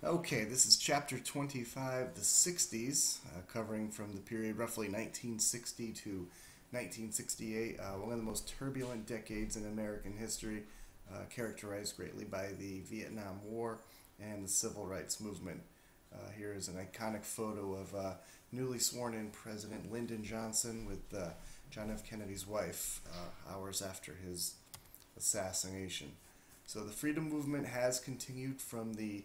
Okay, this is chapter 25, the 60s, covering from the period roughly 1960 to 1968, one of the most turbulent decades in American history, characterized greatly by the Vietnam War and the Civil Rights Movement. Here is an iconic photo of newly sworn in President Lyndon Johnson with John F. Kennedy's wife hours after his assassination. So the freedom movement has continued from the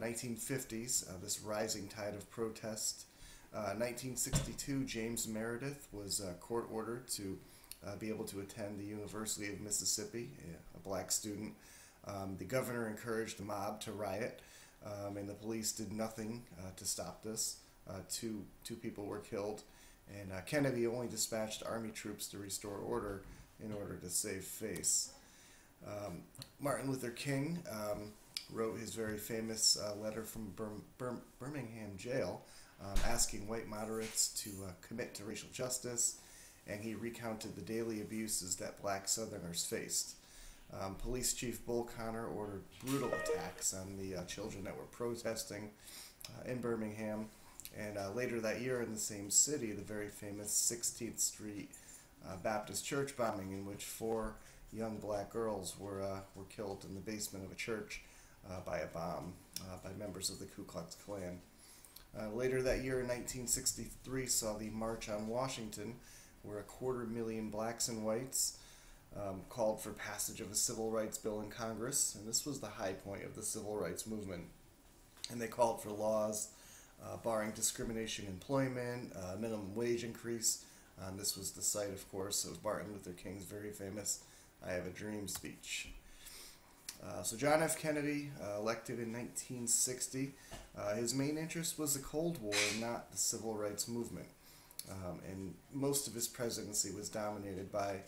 1950s, this rising tide of protest. 1962, James Meredith was court ordered to be able to attend the University of Mississippi, a black student. The governor encouraged the mob to riot, and the police did nothing to stop this. Two people were killed, and Kennedy only dispatched army troops to restore order in order to save face. Martin Luther King wrote his very famous letter from Birmingham jail asking white moderates to commit to racial justice, and he recounted the daily abuses that black Southerners faced. Police Chief Bull Connor ordered brutal attacks on the children that were protesting in Birmingham, and later that year in the same city, the very famous 16th Street Baptist church bombing, in which four young black girls were killed in the basement of a church by a bomb by members of the Ku Klux Klan. Later that year in 1963 saw the March on Washington, where 250,000 blacks and whites called for passage of a civil rights bill in Congress, and this was the high point of the civil rights movement. And they called for laws barring discrimination in employment, minimum wage increase. This was the site, of course, of Martin Luther King's very famous "I Have a Dream" speech. So John F. Kennedy, elected in 1960, his main interest was the Cold War, not the civil rights movement. And most of his presidency was dominated by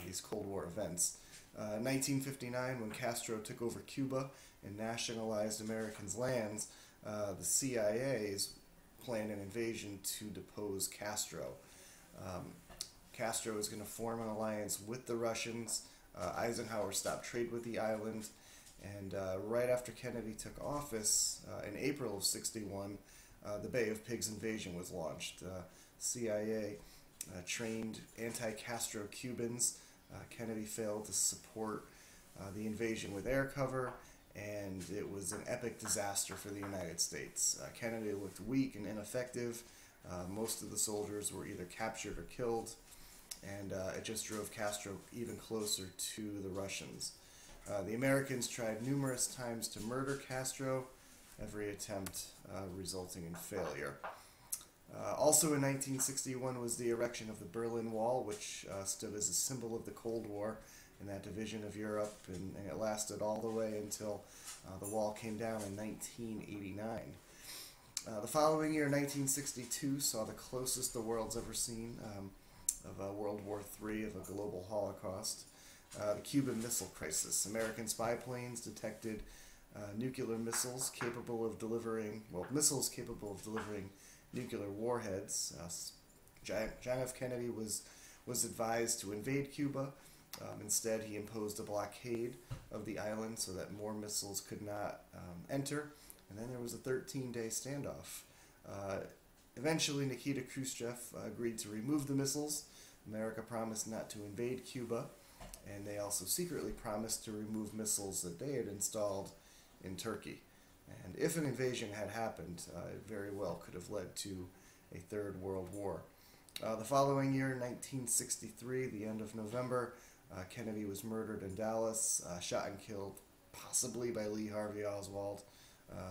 these Cold War events. 1959, when Castro took over Cuba and nationalized Americans' lands, the CIA's planned an invasion to depose Castro. Castro was going to form an alliance with the Russians. Eisenhower stopped trade with the island, and right after Kennedy took office, in April of '61, the Bay of Pigs invasion was launched. CIA trained anti-Castro Cubans. Kennedy failed to support the invasion with air cover, and it was an epic disaster for the United States. Kennedy looked weak and ineffective. Most of the soldiers were either captured or killed, and it just drove Castro even closer to the Russians. The Americans tried numerous times to murder Castro, every attempt resulting in failure. Also in 1961 was the erection of the Berlin Wall, which stood as a symbol of the Cold War and that division of Europe, and it lasted all the way until the wall came down in 1989. The following year, 1962, saw the closest the world's ever seen of World War III, of a global Holocaust. The Cuban Missile Crisis. American spy planes detected nuclear missiles capable of delivering, missiles capable of delivering nuclear warheads. John F. Kennedy was advised to invade Cuba. Instead, he imposed a blockade of the island so that more missiles could not enter. And then there was a 13-day standoff. Eventually, Nikita Khrushchev agreed to remove the missiles. America promised not to invade Cuba, and they also secretly promised to remove missiles that they had installed in Turkey. And if an invasion had happened, it very well could have led to a Third World War. The following year, 1963, the end of November, Kennedy was murdered in Dallas, shot and killed, possibly by Lee Harvey Oswald.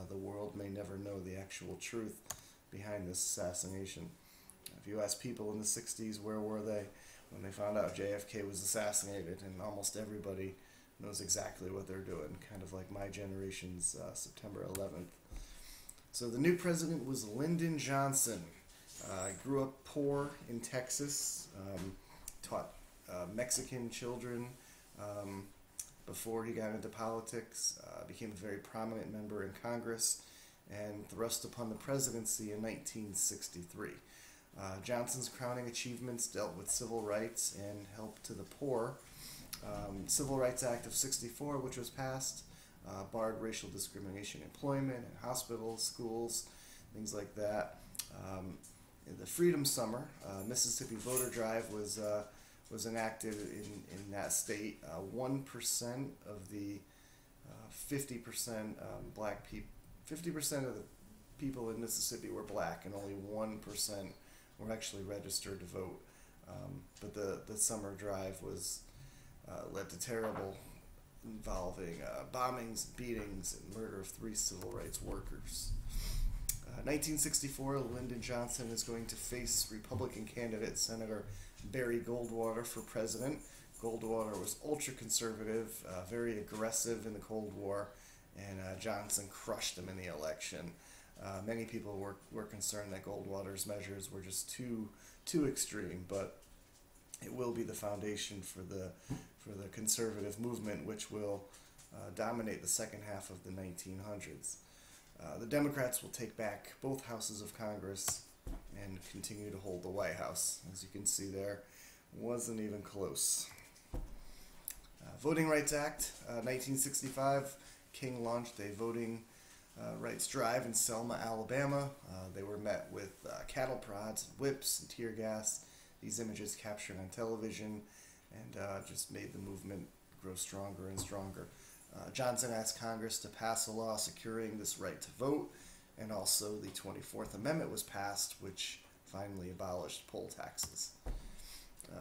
The world may never know the actual truth behind this assassination. If you ask people in the 60s where were they when they found out JFK was assassinated, and almost everybody knows exactly what they're doing, kind of like my generation's September 11th. So the new president was Lyndon Johnson. Grew up poor in Texas, taught Mexican children before he got into politics, became a very prominent member in Congress, and thrust upon the presidency in 1963. Johnson's crowning achievements dealt with civil rights and help to the poor. Civil Rights Act of '64, which was passed, barred racial discrimination in employment, in hospitals, schools, things like that. In the Freedom Summer, Mississippi Voter Drive was enacted in that state. 1% of the 50% black people, 50% of the people in Mississippi were black, and only 1% were actually registered to vote. But the summer drive was led to terrible involving bombings, beatings, and murder of 3 civil rights workers. 1964, Lyndon Johnson is going to face Republican candidate Senator Barry Goldwater for president. Goldwater was ultra-conservative, very aggressive in the Cold War, and Johnson crushed him in the election. Many people were concerned that Goldwater's measures were just too extreme, but it will be the foundation for the conservative movement, which will dominate the second half of the 1900s. The Democrats will take back both houses of Congress and continue to hold the White House. As you can see there, wasn't even close. Voting Rights Act, 1965, King launched a voting rights drive in Selma, Alabama. They were met with cattle prods, whips, and tear gas. These images captured on television and just made the movement grow stronger and stronger. Johnson asked Congress to pass a law securing this right to vote, and also the 24th Amendment was passed, which finally abolished poll taxes.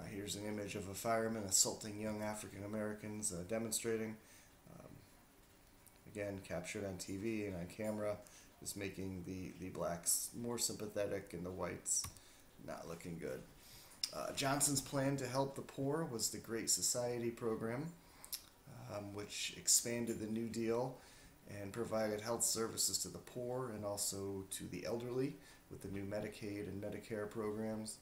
Here's an image of a fireman assaulting young African Americans demonstrating. Again, captured on TV and on camera, just making the blacks more sympathetic and the whites not looking good. Johnson's plan to help the poor was the Great Society program, which expanded the New Deal and provided health services to the poor and also to the elderly with the new Medicaid and Medicare programs.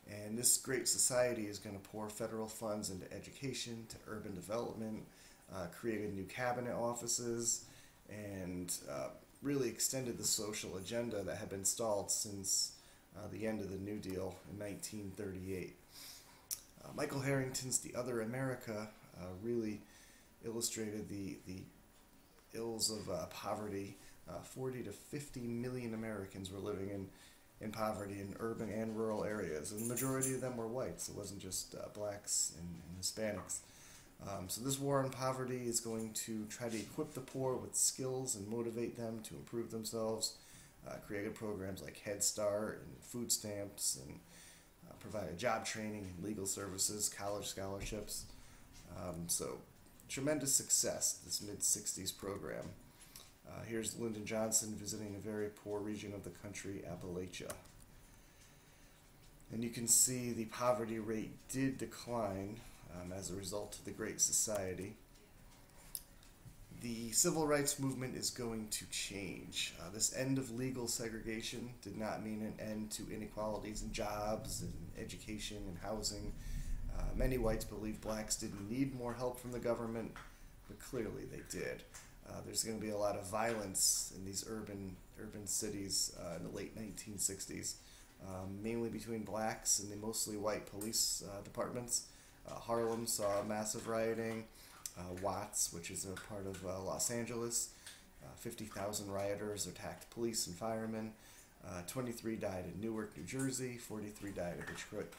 And this Great Society is going to pour federal funds into education, to urban development, created new cabinet offices, and really extended the social agenda that had been stalled since the end of the New Deal in 1938. Michael Harrington's The Other America really illustrated the ills of poverty. 40 to 50 million Americans were living in poverty in urban and rural areas, and the majority of them were whites. It wasn't just blacks and Hispanics. So this war on poverty is going to try to equip the poor with skills and motivate them to improve themselves. Created programs like Head Start and food stamps, and provided job training and legal services, college scholarships. So tremendous success, this mid-60s program. Here's Lyndon Johnson visiting a very poor region of the country, Appalachia. And you can see the poverty rate did decline as a result of the Great Society. The civil rights movement is going to change. This end of legal segregation did not mean an end to inequalities in jobs and education and housing. Many whites believed blacks didn't need more help from the government, but clearly they did. There's going to be a lot of violence in these urban cities in the late 1960s, mainly between blacks and the mostly white police departments. Harlem saw massive rioting. Watts, which is a part of Los Angeles, 50,000 rioters attacked police and firemen. 23 died in Newark, New Jersey. 43 died in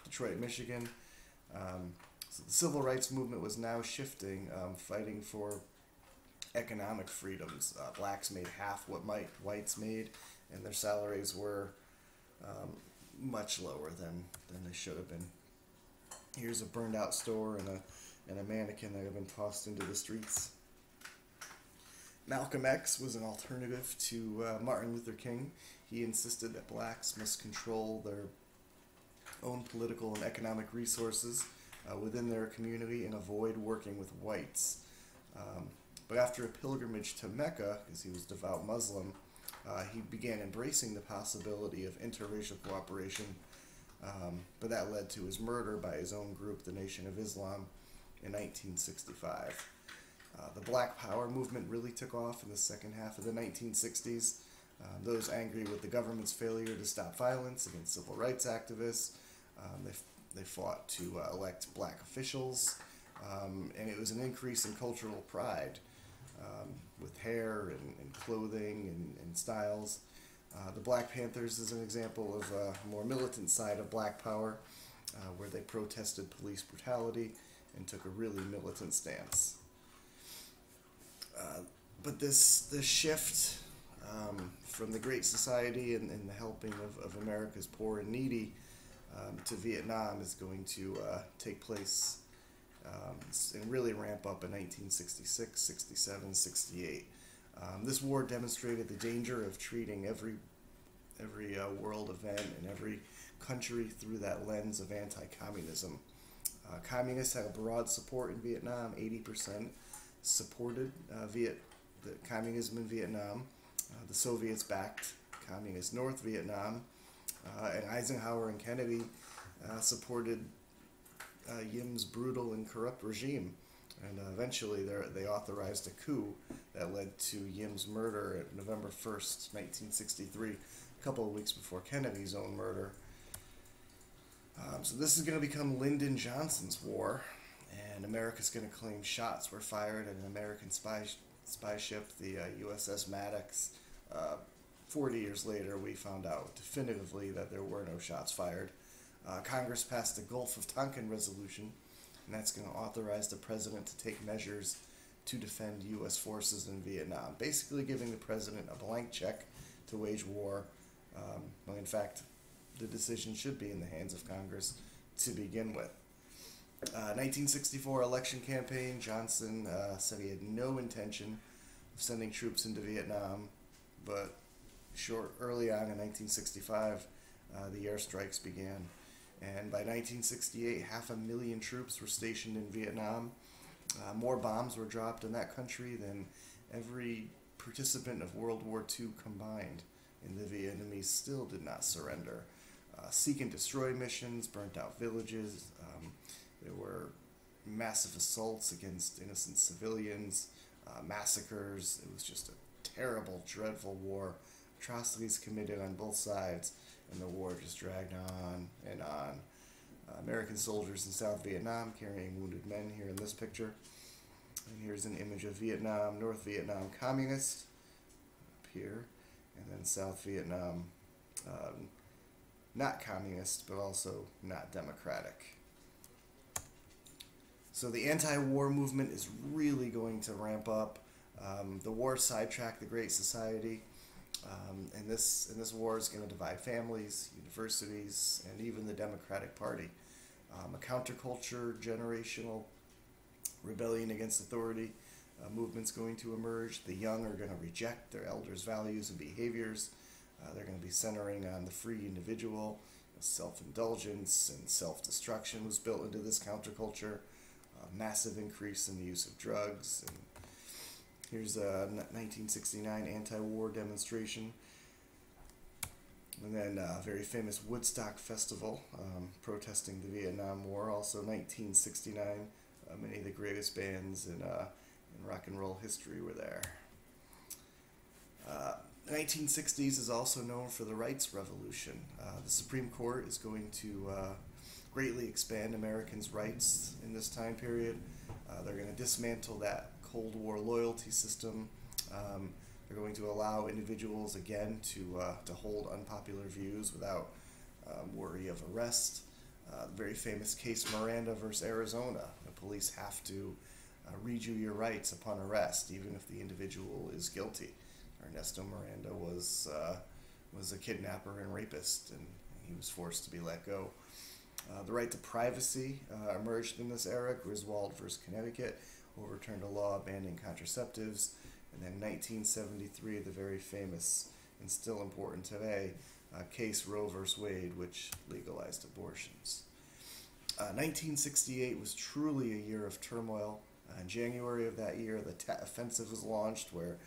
Detroit, Michigan. So the civil rights movement was now shifting, fighting for economic freedoms. Blacks made half what whites made, and their salaries were much lower than they should have been. Here's a burned out store and a mannequin that had been tossed into the streets. Malcolm X was an alternative to Martin Luther King. He insisted that blacks must control their own political and economic resources within their community and avoid working with whites. But after a pilgrimage to Mecca, because he was a devout Muslim, he began embracing the possibility of interracial cooperation, but that led to his murder by his own group, the Nation of Islam, in 1965. The Black Power movement really took off in the second half of the 1960s. Those angry with the government's failure to stop violence against civil rights activists, they fought to elect black officials, and it was an increase in cultural pride. with hair and clothing and styles. The Black Panthers is an example of a more militant side of Black Power, where they protested police brutality and took a really militant stance. But this shift from the Great Society and the helping of America's poor and needy to Vietnam is going to take place and really ramp up in 1966, 67, 68. This war demonstrated the danger of treating every world event and every country through that lens of anti-communism. Communists had a broad support in Vietnam. 80% supported the communism in Vietnam. The Soviets backed communist North Vietnam, and Eisenhower and Kennedy supported Yim's brutal and corrupt regime. And eventually they authorized a coup that led to Yim's murder at November 1st, 1963, a couple of weeks before Kennedy's own murder. So this is going to become Lyndon Johnson's war, and America's going to claim shots were fired at an American spy ship, the USS Maddox. 40 years later, we found out definitively that there were no shots fired. Congress passed the Gulf of Tonkin Resolution, and that's going to authorize the president to take measures to defend U.S. forces in Vietnam, basically giving the president a blank check to wage war. Well, in fact, the decision should be in the hands of Congress to begin with. 1964 election campaign, Johnson said he had no intention of sending troops into Vietnam, but early on in 1965, the airstrikes began. And by 1968, 500,000 troops were stationed in Vietnam. More bombs were dropped in that country than every participant of World War II combined. And the Vietnamese still did not surrender. Seek and destroy missions burnt out villages. There were massive assaults against innocent civilians, massacres. It was just a terrible, dreadful war. Atrocities committed on both sides, and the war just dragged on and on. American soldiers in South Vietnam carrying wounded men here in this picture. And here's an image of Vietnam, North Vietnam communist up here, and then South Vietnam not communist, but also not democratic. So the anti-war movement is really going to ramp up. The war sidetracked the Great Society, and this war is going to divide families, universities, and even the Democratic Party. A counterculture, generational rebellion against authority movement's going to emerge. The young are going to reject their elders' values and behaviors. They're going to be centering on the free individual. Self-indulgence and self-destruction was built into this counterculture. Massive increase in the use of drugs. And here's a 1969 anti-war demonstration. And then a very famous Woodstock Festival protesting the Vietnam War. Also 1969, many of the greatest bands in rock and roll history were there. 1960s is also known for the rights revolution. The Supreme Court is going to greatly expand Americans' rights in this time period. They're going to dismantle that Cold War loyalty system. They're going to allow individuals again to hold unpopular views without worry of arrest. The very famous case Miranda versus Arizona. The police have to read you your rights upon arrest, even if the individual is guilty. Ernesto Miranda was a kidnapper and rapist, and he was forced to be let go. The right to privacy emerged in this era. Griswold versus Connecticut overturned a law banning contraceptives. And then in 1973, the very famous and still important today case Roe versus Wade, which legalized abortions. 1968 was truly a year of turmoil. In January of that year, the Tet Offensive was launched, where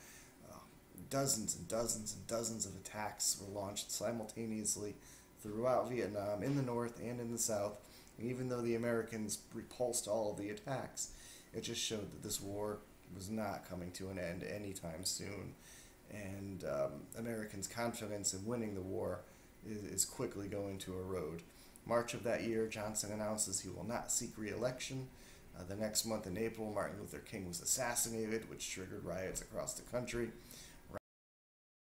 dozens and dozens and dozens of attacks were launched simultaneously throughout Vietnam, in the north and in the south. And even though the Americans repulsed all of the attacks, it just showed that this war was not coming to an end anytime soon. And Americans' confidence in winning the war is quickly going to erode. March of that year, Johnson announces he will not seek re-election. The next month in April, Martin Luther King was assassinated, which triggered riots across the country.